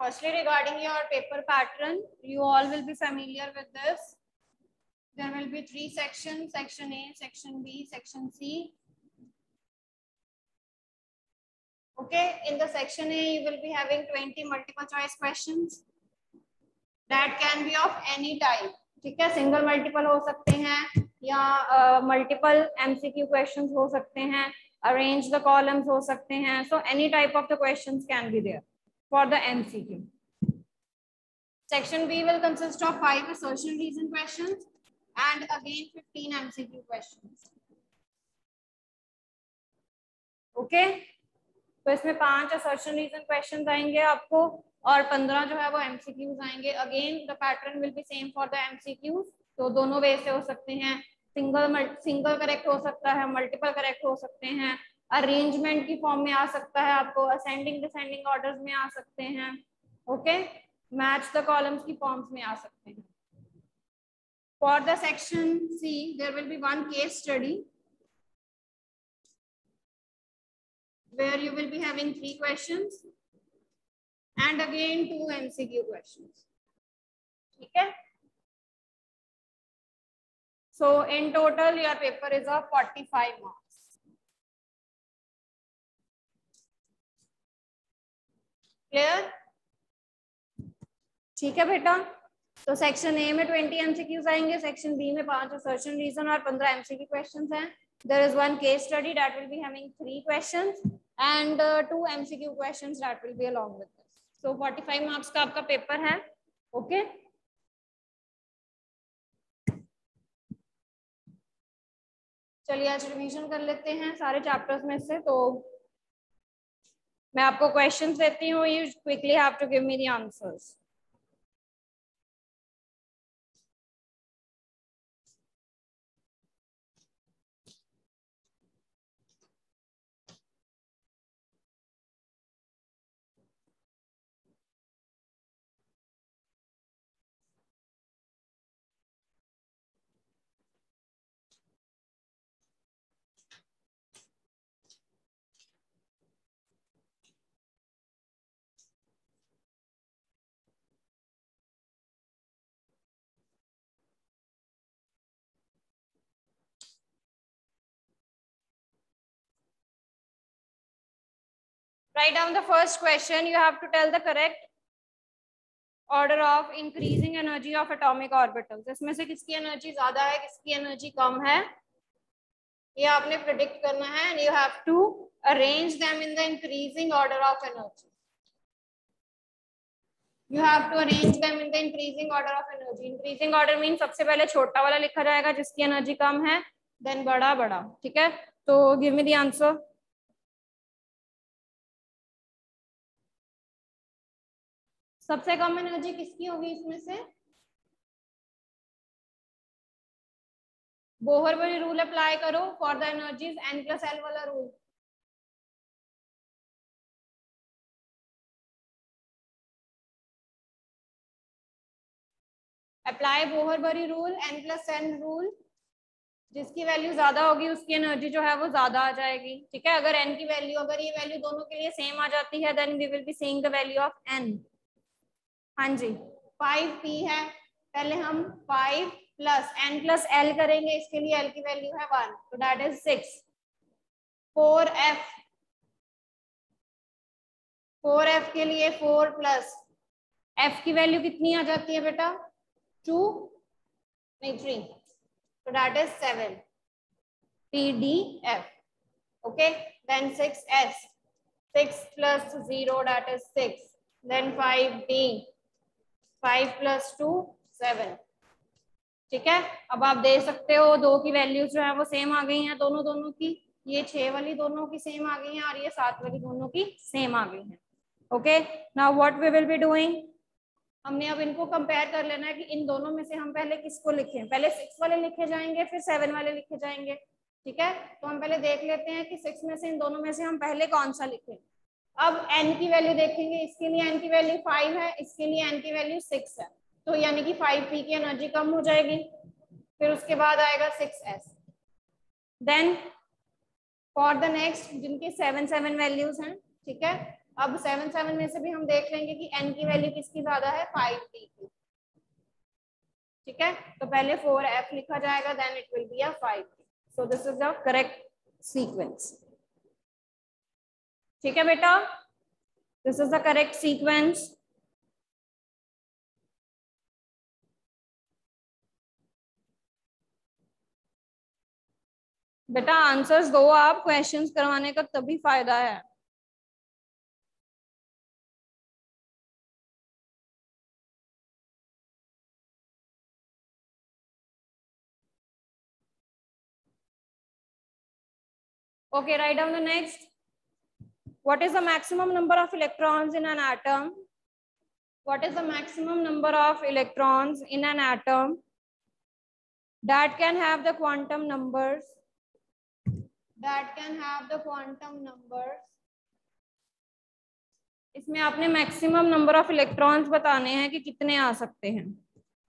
Firstly, regarding your paper pattern, you all will be familiar with this. There will be 3 sections: section A, section B, section C. Okay, in the section A, you will be having 20 multiple choice questions that can be of any type. ठीक है, single multiple हो सकते हैं या multiple MCQ questions हो सकते हैं, arrange the columns हो सकते हैं. So any type of the questions can be there for the MCQ. Section B will consist of 5 assertion reason questions and again 15 MCQ questions. Okay, तो इसमें 5 assertion reason questions आएंगे आपको और 15 जो है वो MCQs आएंगे. Again the pattern will be same for the MCQs. तो दोनों वे से हो सकते हैं, सिंगल करेक्ट हो सकता है, मल्टीपल करेक्ट हो सकते हैं, अरेंजमेंट की फॉर्म में आ सकता है, आपको असेंडिंग डिसेंडिंग ऑर्डर्स में आ सकते हैं. ओके, मैच द कॉलम्स की फॉर्म्स में आ सकते हैं. For the section C there will be 1 case study where you will be having 3 questions and again 2 MCQ questions. ठीक है, so in total your paper is of 45 marks. Clear? ठीक है बेटा, तो सेक्शन A में 20 MCQs आएंगे, section B में 5 assertion reason और 15 MCQ questions हैं. There is 1 case study that will be having 3 questions and 2 MCQ questions that will be along with this. So 45 marks का आपका पेपर है. Okay? चलिए आज रिवीजन कर लेते हैं सारे चैप्टर्स में से. तो मैं आपको क्वेश्चंस देती हूँ, you quickly have to give me the answers. Write down the first question. You have to tell the correct order of increasing energy of atomic orbitals. इसमें से किसकी एनर्जी ज्यादा है, किसकी एनर्जी कम है, ये आपने प्रेडिक्ट करना है. and you have to arrange them in the increasing order of energy. You have to arrange them in the increasing order of energy. Increasing order means सबसे पहले छोटा वाला लिखा जाएगा जिसकी एनर्जी कम है, then बड़ा बड़ा. ठीक है, तो give me the answer. सबसे कम एनर्जी किसकी होगी इसमें से? बोहर-बरी रूल अप्लाई करो फॉर द एनर्जीज n+l वाला rule. Apply Bohr Bury rule, n+n rule. जिसकी वैल्यू ज्यादा होगी उसकी एनर्जी जो है वो ज्यादा आ जाएगी. ठीक है, अगर n की वैल्यू, अगर ये वैल्यू दोनों के लिए सेम आ जाती है then we will be seeing the value of n. हाँ जी, 5p है, पहले हम 5 प्लस n+l करेंगे, इसके लिए l की वैल्यू है 1, तो दैट इज 6. 4f के लिए 4 प्लस f की वैल्यू कितनी आ जाती है बेटा? 2 नहीं 3, तो that is 7. pdf. okay, then 6s, 6 plus 0 that is 6, then 5d, 5 plus 2 7. ठीक है, अब आप देख सकते हो 2 की वैल्यूज जो है वो सेम आ गई हैं, दोनों की. ये 6 वाली दोनों की सेम आ गई हैं और ये 7 वाली दोनों की सेम आ गई हैं. Okay, now what we will be doing, हमने अब इनको कंपेयर कर लेना है कि इन दोनों में से हम पहले किसको लिखें. पहले 6 वाले लिखे जाएंगे, फिर 7 वाले लिखे जाएंगे. ठीक है, तो हम पहले देख लेते हैं कि 6 में से इन दोनों में से हम पहले कौन सा लिखें. अब n की वैल्यू देखेंगे, इसके लिए n की वैल्यू 5 है, इसके लिए n की वैल्यू 6 है, तो यानी कि 5p की एनर्जी कम हो जाएगी. फिर उसके बाद आएगा 6s. Then for the next जिनके 7 वैल्यूज हैं, ठीक है, अब 7 7 में से भी हम देख लेंगे कि n की वैल्यू किसकी ज्यादा है, 5d की। ठीक है, तो पहले 4f लिखा जाएगा, then it will be a 5d। So this is the correct sequence. ठीक है बेटा, this is the correct sequence. बेटा आंसर्स दो आप, क्वेश्चंस करवाने का तभी फायदा है। Okay, write down the next. What is the maximum number of electrons in an atom? What is the maximum number of electrons in an atom that can have the quantum numbers? That can have the quantum numbers. इसमें आपने maximum number of electrons बताने हैं कि कितने आ सकते हैं।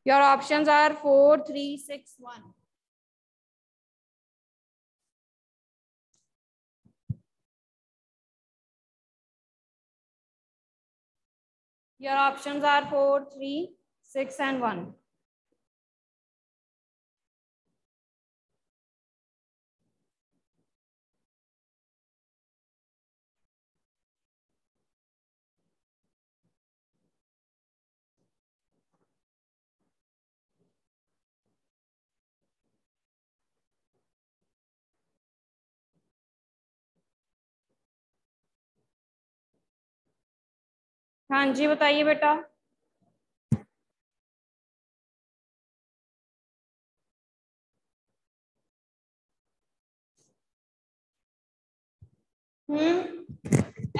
Your options are 4 3 6 1। Your options are 4 3 6 and 1। हाँ जी बताइए बेटा।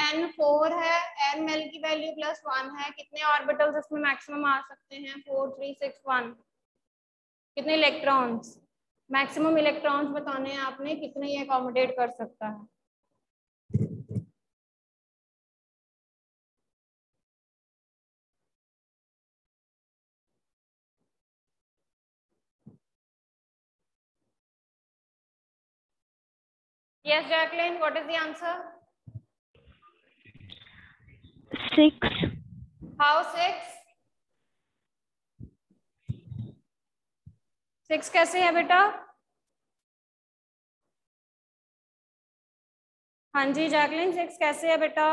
n4 है, ml की वैल्यू +1 है, कितने ऑर्बिटल्स इसमें मैक्सिमम आ सकते हैं, 4 3 6 1। कितने इलेक्ट्रॉन्स, मैक्सिमम इलेक्ट्रॉन्स बताने हैं आपने, कितने ये अकोमोडेट कर सकता है। Yes, Jacqueline, what is the answer? 6. How 6? 6 कैसे है बेटा? हाँ जी जैकलिन, 6 कैसे है बेटा?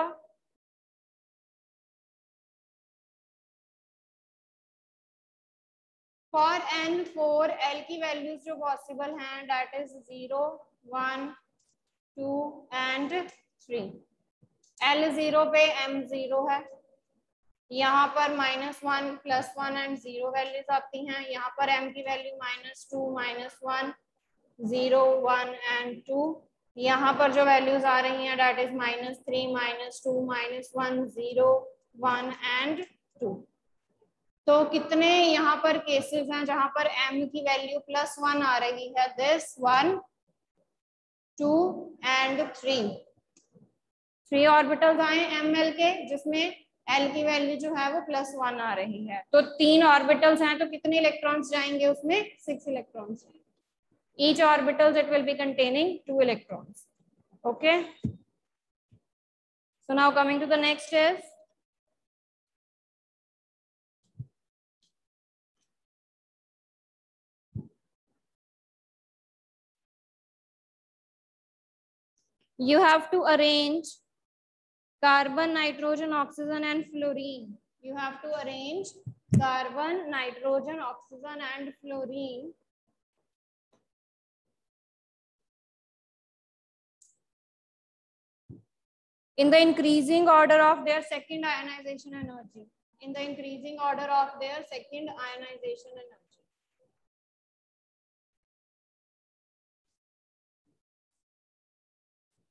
फॉर n4 l की वैल्यूज जो पॉसिबल हैं दैट इज 0 1 2 and 3। l 0 पे m 0 है, यहाँ पर -1 +1 and 0 वैल्यूज आती हैं, यहाँ पर m की वैल्यू -2 -1 0 1 and 2। यहाँ पर जो वैल्यूज आ रही हैं दैट इज -3 -2 -1 0 1 and 2। तो कितने यहाँ पर केसेस हैं जहां पर m की वैल्यू +1 आ रही है, दिस 1 2 and 3। 3 ऑर्बिटल्स आए ml के जिसमें l की वैल्यू जो है वो +1 आ रही है। तो 3 ऑर्बिटल्स हैं तो कितने इलेक्ट्रॉन्स जाएंगे उसमें, 6 electrons. Each orbitals it will be containing 2 electrons. Okay. So now coming to the next is you have to arrange carbon, nitrogen, oxygen and fluorine. You have to arrange carbon, nitrogen, oxygen and fluorine in the increasing order of their second ionization energy. In the increasing order of their second ionization energy.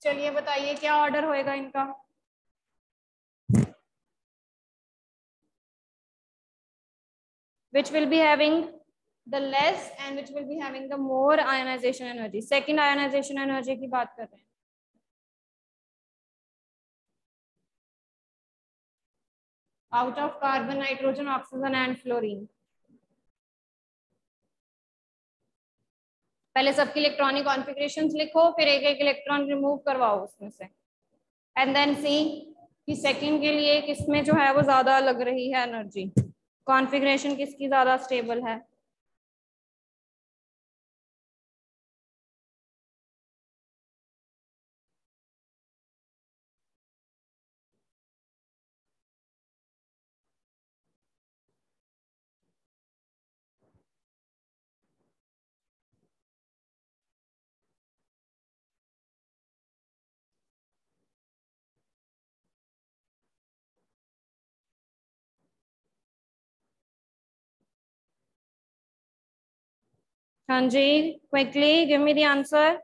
चलिए बताइए क्या order होएगा इनका। Which will be having the less and which will be having the more ionization energy. Second ionization energy की बात कर रहे हैं। Out of carbon, nitrogen, oxygen and fluorine. पहले सबकी इलेक्ट्रॉनिक कॉन्फ़िगरेशंस लिखो, फिर एक एक इलेक्ट्रॉन रिमूव करवाओ उसमें से, एंड देन सी कि सेकंड के लिए किसमें जो है वो ज्यादा लग रही है एनर्जी, कॉन्फ़िगरेशन किसकी ज्यादा स्टेबल है। हाँ जी, quickly give me the answer.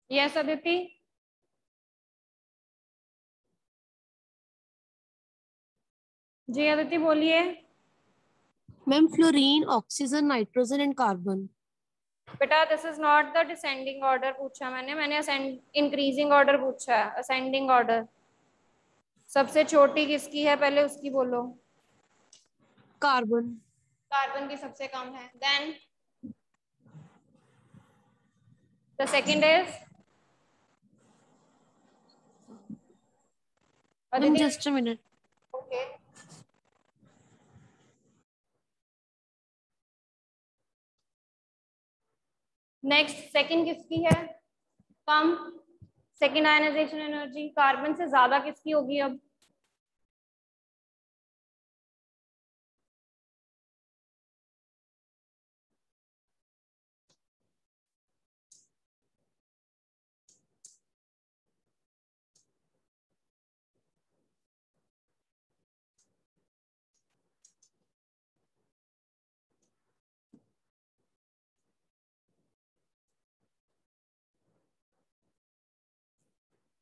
Yes Aditi. जी अदिति बोलिए। Ma'am fluorine, oxygen, nitrogen and carbon. बेटा this is not the descending order पूछा मैंने इंक्रीजिंग ऑर्डर पूछा है, असेंडिंग ऑर्डर। सबसे छोटी किसकी है पहले उसकी बोलो। कार्बन। कार्बन की सबसे कम है। Then the second is ma'am Aditi. Just a minute. Okay, next second किसकी है कम, सेकंड आयनाइजेशन एनर्जी कार्बन से ज्यादा किसकी होगी अब।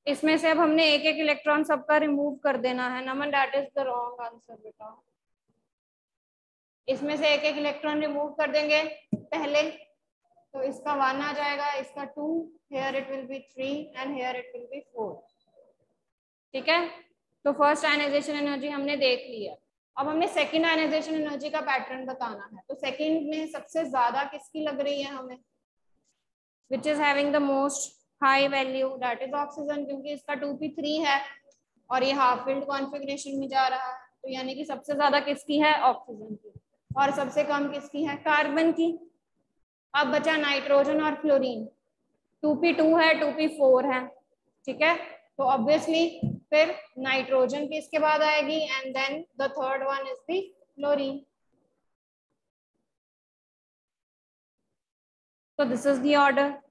इसमें से अब हमने एक एक इलेक्ट्रॉन सबका रिमूव कर देना है। Naman that is the wrong answer बेटा। इसमें से एक एक इलेक्ट्रॉन रिमूव कर देंगे पहले, तो इसका 1 आ जाएगा, इसका 2, here it will be 3 and here it will be 4। ठीक है, तो फर्स्ट आयनाइजेशन एनर्जी हमने देख ली है। अब हमने सेकंड आयनाइजेशन एनर्जी का पैटर्न बताना है। तो सेकंड में सबसे ज्यादा किसकी लग रही है हमें, which is having the most high value, that is oxygen, क्योंकि इसका 2p3 है और ये हाफ फिल्ड कॉन्फ़िगरेशन में जा रहा है, तो यानी कि सबसे ज्यादा किसकी है, ऑक्सीजन की। और सबसे कम किसकी है, कार्बन की। अब बचा नाइट्रोजन और फ्लोरीन, 2p2 है 2p4 है। ठीक है, तो ऑब्वियसली फिर नाइट्रोजन की इसके बाद आएगी and then the third one is the fluorine. तो this is the order.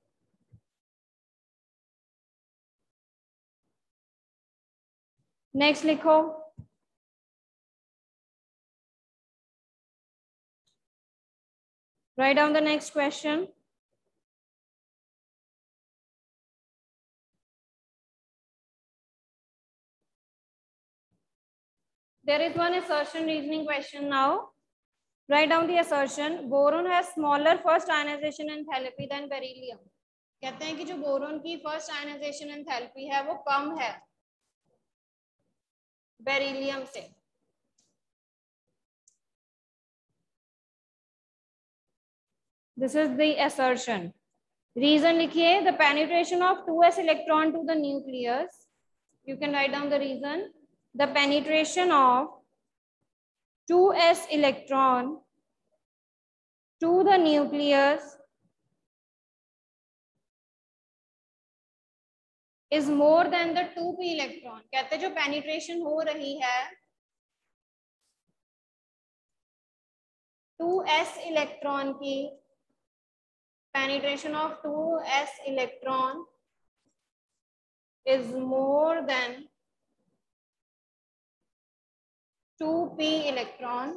Next लिखो। Write down the next question. There is one assertion reasoning question now. Write down the assertion. Boron has smaller first ionization enthalpy than beryllium. कहते हैं कि जो boron की first ionization enthalpy है वो कम है beryllium से। This is the assertion. Reason लिखिए, the penetration of 2s electron to the nucleus. You can write down the reason. The penetration of 2s electron to the nucleus is more than the 2p electron. कहते हैं जो penetration हो रही है 2s electron की, penetration of 2s electron is more than 2p electron.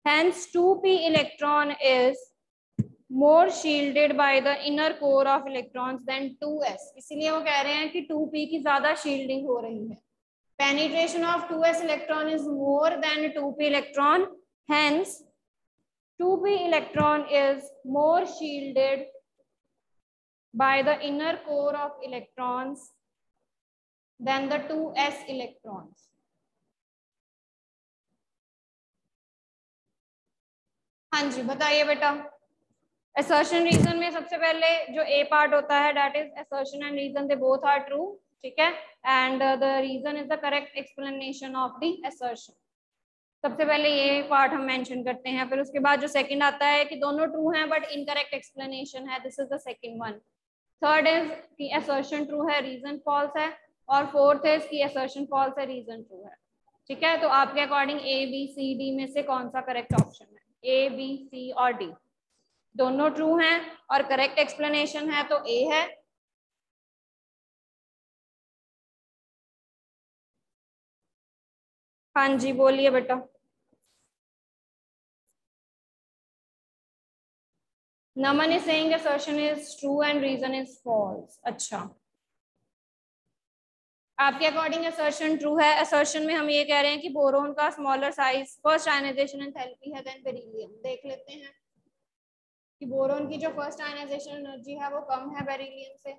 Hence 2p electron is more shielded by the inner core of electrons than 2s. इसीलिए वो कह रहे हैं कि 2p की ज्यादा shielding हो रही है। Penetration of 2s electron is more than 2p electron. Hence 2p electron is more shielded by the inner core of electrons than the 2s electrons. हाँ जी बताइए बेटा। assertion reason में सबसे पहले जो A part होता है that is assertion and reason, they both are true, ठीक है, and the reason is the correct explanation of the assertion. सबसे पहले ये पार्ट हम मेंशन करते हैं, फिर उसके बाद जो सेकंड आता है कि दोनों ट्रू हैं बट इनकरेक्ट एक्सप्लेनेशन है, this is the second one. Third is कि असर्शन ट्रू है रीजन फॉल्स है, और फोर्थ इज कि असर्शन फॉल्स है रीजन ट्रू है. ठीक है, तो आपके according A B C D में से कौन सा करेक्ट ऑप्शन है? ए बी सी और डी दोनों ट्रू हैं और करेक्ट एक्सप्लेनेशन है तो ए है. हाँ जी बोलिए बेटा. Naman is saying assertion is true and reason is false. अच्छा, आपके अकॉर्डिंग assertion true है. assertion में हम ये कह रहे हैं कि बोरोन का smaller size first ionization enthalpy है देन बेरिलियम. देख लेते हैं कि बोरोन की जो फर्स्ट आयनाइजेशन एनर्जी है वो कम है बेरिलियम से,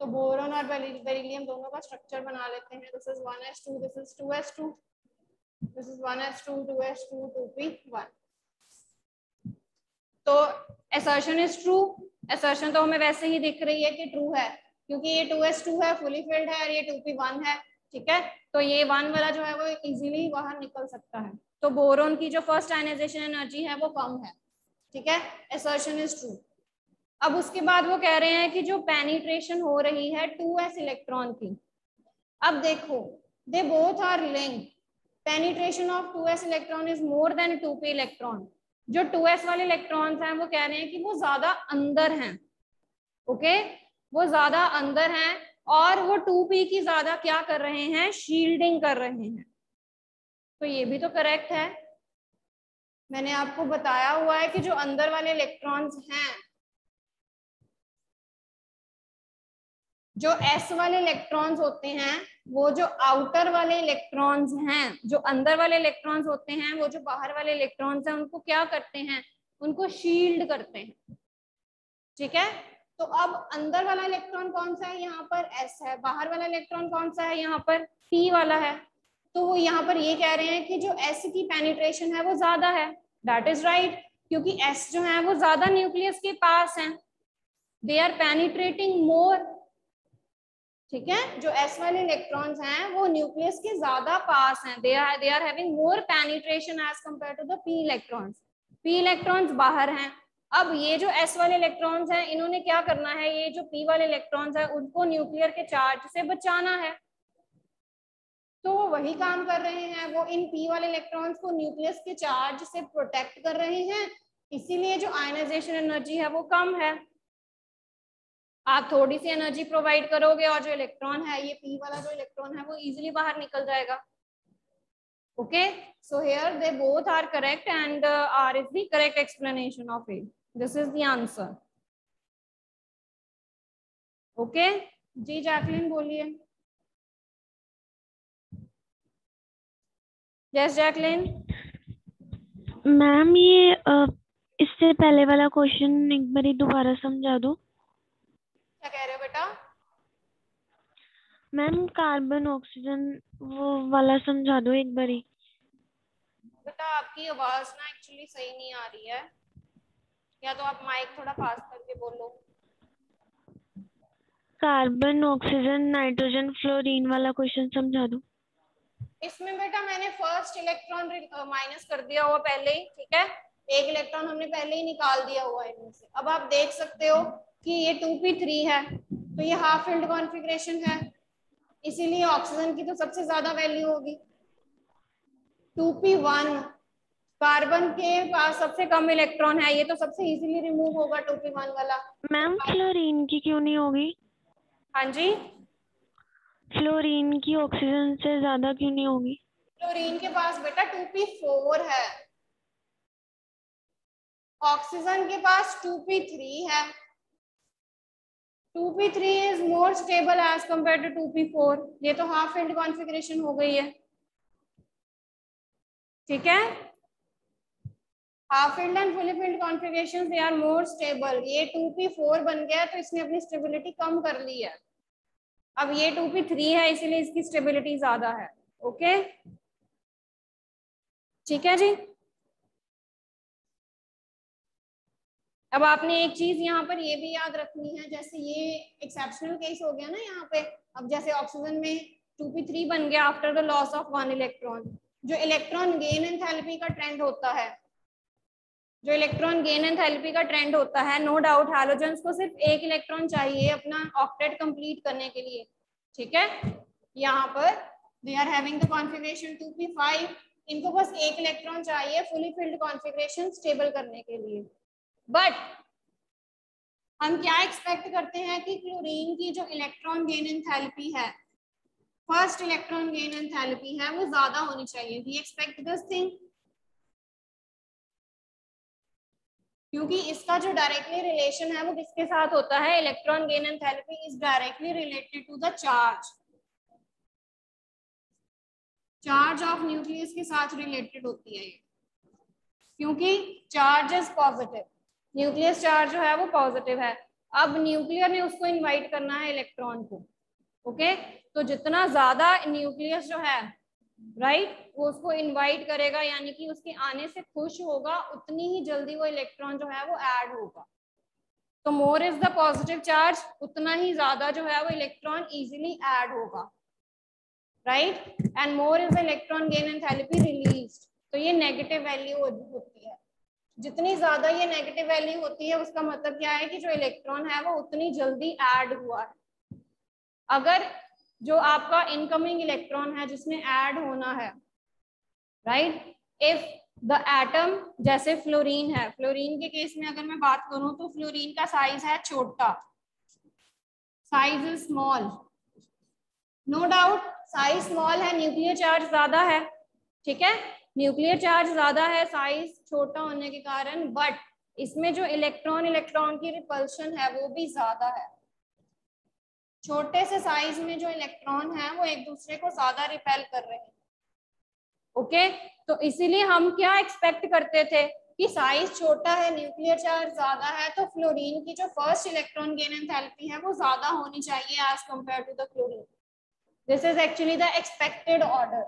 तो बोरोन और बेरिलियम दोनों का स्ट्रक्चर बना लेते हैं. This is 1s2, this is 2s2, this is 1s2, 2s2, 2p1. तो assertion is true. assertion तो हमें वैसे ही दिख रही है कि ट्रू है क्योंकि ये 2s2 है, फुली फिल्ड है, और ये 2p1 है. ठीक है, तो ये 1 वाला जो है वो इजीली बाहर निकल सकता है. तो बोरोन की जो फर्स्ट आयनाइजेशन एनर्जी है वो कम है. ठीक है, assertion is true. अब उसके बाद वो कह रहे हैं कि जो पेनिट्रेशन हो रही है 2s इलेक्ट्रॉन की, अब देखो they both are linked. Penetration of 2s electron is more than 2p electron. जो 2s वाले इलेक्ट्रॉन्स हैं वो कह रहे हैं कि वो ज्यादा अंदर हैं. ओके, वो ज्यादा अंदर हैं और वो 2p की ज्यादा क्या कर रहे हैं? शील्डिंग कर रहे हैं. तो ये भी तो करेक्ट है. मैंने आपको बताया हुआ है कि जो अंदर वाले इलेक्ट्रॉन्स हैं, जो s वाले इलेक्ट्रॉन्स होते हैं, वो जो आउटर वाले इलेक्ट्रॉन्स हैं, जो अंदर वाले इलेक्ट्रॉन्स होते हैं, वो जो बाहर वाले इलेक्ट्रॉन्स हैं उनको क्या करते हैं? उनको शील्ड करते हैं. ठीक है, तो अब अंदर वाला इलेक्ट्रॉन कौन सा है? यहाँ पर s है. बाहर वाला इलेक्ट्रॉन कौन सा है? यहाँ पर p वाला है. तो वो यहाँ पर ये कह रहे हैं कि जो s की पेनिट्रेशन है वो ज्यादा है. दैट इज राइट, क्योंकि s जो है वो ज्यादा न्यूक्लियस के पास है. दे आर पेनिट्रेटिंग मोर. ठीक है, जो s वाले इलेक्ट्रॉन्स हैं वो न्यूक्लियस के ज्यादा पास हैं. They are having more penetration as compared to the p electrons. p electrons बाहर हैं. अब ये जो s वाले इलेक्ट्रॉन्स हैं इन्होंने क्या करना है? ये जो p वाले इलेक्ट्रॉन्स हैं उनको न्यूक्लियर के चार्ज से बचाना है. तो वो वही काम कर रहे हैं, वो इन p वाले इलेक्ट्रॉन्स को न्यूक्लियस के चार्ज से प्रोटेक्ट कर रहे हैं. इसीलिए जो आयनाइजेशन एनर्जी है वो कम है. आप थोड़ी सी एनर्जी प्रोवाइड करोगे और जो इलेक्ट्रॉन है, ये p वाला जो इलेक्ट्रॉन है वो इजीली बाहर निकल जाएगा. Okay, so here they both are correct and r is the correct explanation of a. This is the answer. Okay जी, जैकलिन बोलिए. Yes Jacqueline. मैम ये इससे पहले वाला क्वेश्चन एक बारी दोबारा समझा दो. क्या कह रहे हो बेटा? मैम कार्बन ऑक्सीजन वो वाला समझा दो एक बारी. बेटा आपकी आवाज ना एक्चुअली सही नहीं आ रही है, या तो आप माइक थोड़ा पास करके बोलो. कार्बन ऑक्सीजन नाइट्रोजन फ्लोरीन वाला क्वेश्चन समझा दो. इसमें बेटा मैंने फर्स्ट इलेक्ट्रॉन माइनस कर दिया हुआ पहले ही. ठीक है, एक इलेक्ट्रॉन हमने पहले ही निकाल दिया हुआ है इनमें से. अब आप देख सकते हो कि ये 2p3 है, तो ये हाफ फील्ड कॉन्फ़िगरेशन है, इसीलिए ऑक्सीजन की तो सबसे ज्यादा वैल्यू होगी. 2p1 कार्बन के पास सबसे कम इलेक्ट्रॉन है, ये तो सबसे इजीली रिमूव होगा 2p1 वाला. मैम फ्लोरीन की क्यों नहीं होगी? हाँ जी, फ्लोरीन की ऑक्सीजन से ज्यादा क्यों नहीं होगी? क्लोरीन के पास बेटा 2p4 है, ऑक्सीजन के पास 2p3 है. 2p3 is more stable as compared to 2p4. ये तो हाफ फील्ड कॉन्फ़िगरेशन हो गई है. ठीक है, half filled and fully filled configurations they are more stable. ये 2p4 बन गया तो इसने अपनी स्टेबिलिटी कम कर ली है। अब ये 2p3 है इसीलिए इसकी स्टेबिलिटी ज्यादा है। ओके ठीक है जी। अब आपने एक चीज यहाँ पर ये भी याद रखनी है, जैसे ये एक्सेप्शनल केस हो गया ना यहाँ पे। अब जैसे ऑक्सीजन में 2p3 बन गया after the loss of 1 electron. जो इलेक्ट्रॉन गेन एंथैल्पी का ट्रेंड होता है, जो इलेक्ट्रॉन गेन एंथैल्पी का ट्रेंड होता है, नो डाउट हैलोजेंस को सिर्फ एक इलेक्ट्रॉन चाहिए अपना ऑक्टेट कंप्लीट करने के लिए। ठीक है, यहाँ पर they are having the configuration 2p5, इनको बस एक इलेक्ट्रॉन चाहिए फुली फिल्ड कॉन्फ़िगरेशन स्टेबल करने के लिए। बट हम क्या एक्सपेक्ट करते हैं कि क्लोरीन की जो इलेक्ट्रॉन गेन एंथैल्पी है, फर्स्ट इलेक्ट्रॉन गेन एंथैल्पी है, वो ज्यादा होनी चाहिए। वी एक्सपेक्ट दिस थिंग, क्योंकि इसका जो डायरेक्टली रिलेशन है वो किसके साथ होता है, electron gain enthalpy is directly related to the charge, charge of nucleus के साथ रिलेटेड होती है ये, क्योंकि charge is positive, nucleus charge जो है वो पॉजिटिव है। अब न्यूक्लियर ने उसको इनवाइट करना है इलेक्ट्रॉन को। ओके तो जितना ज्यादा न्यूक्लियस जो है राइट वो उसको इनवाइट करेगा, यानी कि उसके आने से खुश होगा, उतनी ही जल्दी वो इलेक्ट्रॉन जो है वो ऐड होगा। तो more is the positive charge, उतना ही ज्यादा जो है वो इलेक्ट्रॉन इजीली ऐड होगा, right. And more is the electron gain enthalpy released, तो ये नेगेटिव वैल्यू होती है। जितनी ज्यादा ये नेगेटिव वैल्यू होती है उसका मतलब क्या है कि जो इलेक्ट्रॉन है वो उतनी जल्दी ऐड हुआ है। अगर जो आपका इनकमिंग इलेक्ट्रॉन है जिसमें ऐड होना है, राइट, इफ द एटम, जैसे फ्लोरीन है, फ्लोरीन के केस में अगर मैं बात करूं तो फ्लोरीन का साइज है छोटा, size is small, no doubt size small है, न्यूक्लियर चार्ज ज्यादा है। ठीक है, न्यूक्लियर चार्ज ज्यादा है साइज छोटा होने के कारण, बट इसमें जो इलेक्ट्रॉन इलेक्ट्रॉन की रिपल्शन है वो भी ज्यादा है। छोटे से साइज में जो इलेक्ट्रॉन है वो एक दूसरे को ज्यादा रिपेल कर रहे हैं। ओके तो इसीलिए हम क्या एक्सपेक्ट करते थे कि साइज छोटा है, न्यूक्लियर चार्ज ज्यादा है, तो फ्लोरीन की जो फर्स्ट इलेक्ट्रॉन गेन एंथैल्पी है वो ज्यादा होनी चाहिए as compared to the chlorine. This is actually the expected order,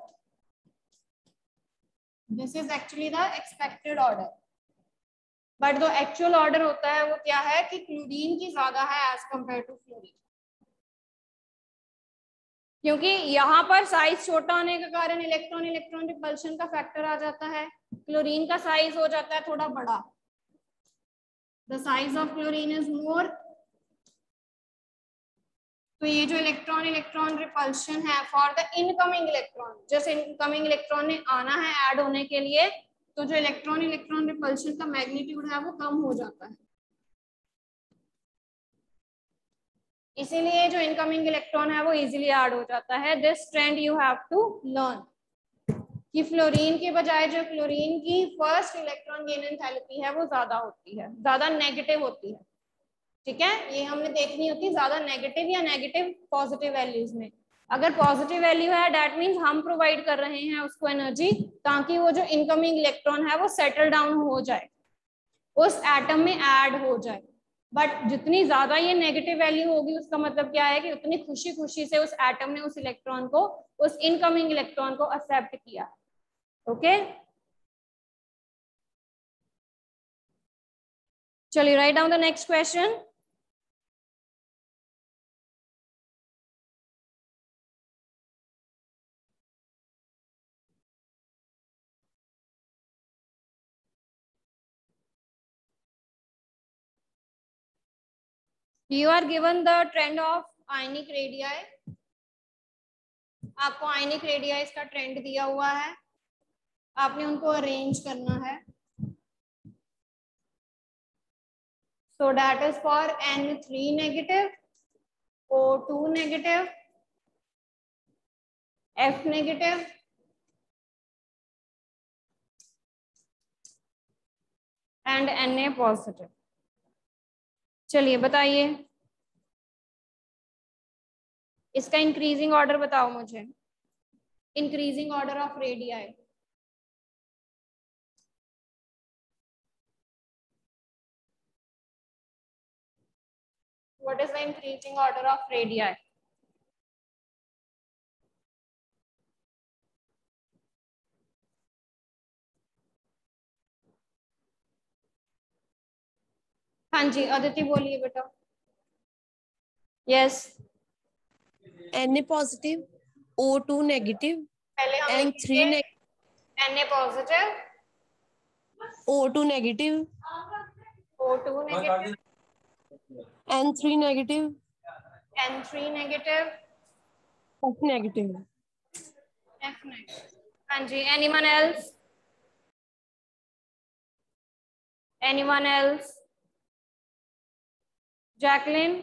this is actually the expected order, but जो एक्चुअल ऑर्डर होता है वो क्या है कि क्लोरीन की ज्यादा है एज कंपेयर टू फ्लोरीन, क्योंकि यहाँ पर साइज छोटा होने के कारण इलेक्ट्रॉन इलेक्ट्रॉन रिपल्शन का फैक्टर आ जाता है, क्लोरीन का साइज हो जाता है थोड़ा बड़ा, the size of chlorine is more. तो ये जो इलेक्ट्रॉन इलेक्ट्रॉन रिपल्शन है फॉर द इनकमिंग इलेक्ट्रॉन, जैसे इनकमिंग इलेक्ट्रॉन ने आना है ऐड होने के लिए, तो जो इलेक्ट्रॉन इलेक्ट्रॉन रिपल्शन का मैग्नीट्यूड है वो कम हो जाता है। इसीलिए जो इनकमिंग इलेक्ट्रॉन है वो इजीली ऐड हो जाता है। This trend you have to learn कि फ्लोरीन के बजाय जो क्लोरीन की फर्स्ट इलेक्ट्रॉन गेन एंथैल्पी है वो ज्यादा होती है, ज्यादा नेगेटिव होती है। ठीक है, ये हमने देखनी होती है ज्यादा नेगेटिव या नेगेटिव पॉजिटिव वैल्यूज में। अगर पॉजिटिव वैल्यू है दैट मीन्स हम प्रोवाइड कर रहे हैं उसको एनर्जी, ताकि वो जो इनकमिंग इलेक्ट्रॉन है वो सेटल डाउन हो जाए, उस एटम में ऐड हो जाए। बट जितनी ज्यादा ये नेगेटिव वैल्यू होगी उसका मतलब क्या है कि उतनी खुशी खुशी से उस एटम ने उस इलेक्ट्रॉन को, उस इनकमिंग इलेक्ट्रॉन को एक्सेप्ट किया। ओके चलिए write down the next question. You are given the trend of ionic radii, आपको आयनिक रेडियाई का ट्रेंड दिया हुआ है, आपने उनको अरेंज करना है। So that is for N3 negative, O2 negative, F negative, and Na positive। चलिए बताइए इसका इंक्रीजिंग ऑर्डर बताओ मुझे, increasing order of radii. What is the increasing order of radii? हाँ जी अदिति बोलिए बेटा. Yes. Na positive, O2 negative, पहले हम N3 लिखेंगे Na positive, O2 negative, O2 negative, N3 negative, N3 negative, F negative. F negative. हाँ जी. Anyone else? Anyone else? Jacqueline,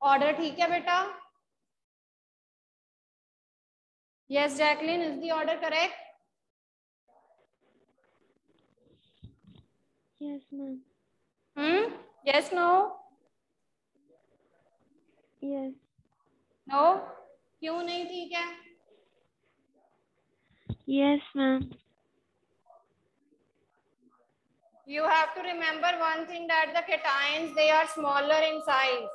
order ठीक है बेटा? Yes, Jacqueline, is the order correct? Yes, ma'am. Yes, no? Yes. No? क्यों नहीं ठीक है? Yes, ma'am. You have to remember one thing, that the cations, they are smaller in size.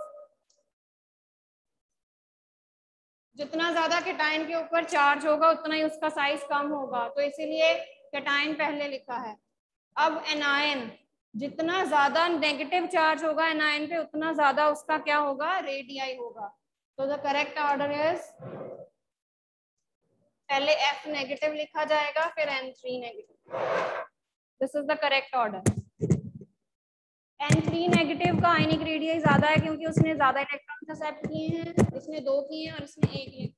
जितना ज्यादा cation के ऊपर चार्ज होगा उतना ही उसका साइज कम होगा, तो इसीलिए केटाइन पहले लिखा है. अब एनायन, जितना ज्यादा नेगेटिव चार्ज होगा एनायन पे उतना ज्यादा उसका क्या होगा, रेडियाई होगा. तो द करेक्ट ऑर्डर इज, पहले F नेगेटिव लिखा जाएगा फिर N3 negative. This is the correct order. N3 negative का आयनिक रेडियस ज्यादा है क्योंकि उसने ज्यादा इलेक्ट्रॉन एक्सेप्ट किए हैं, इसने 2 किए हैं और इसने 1 लिया.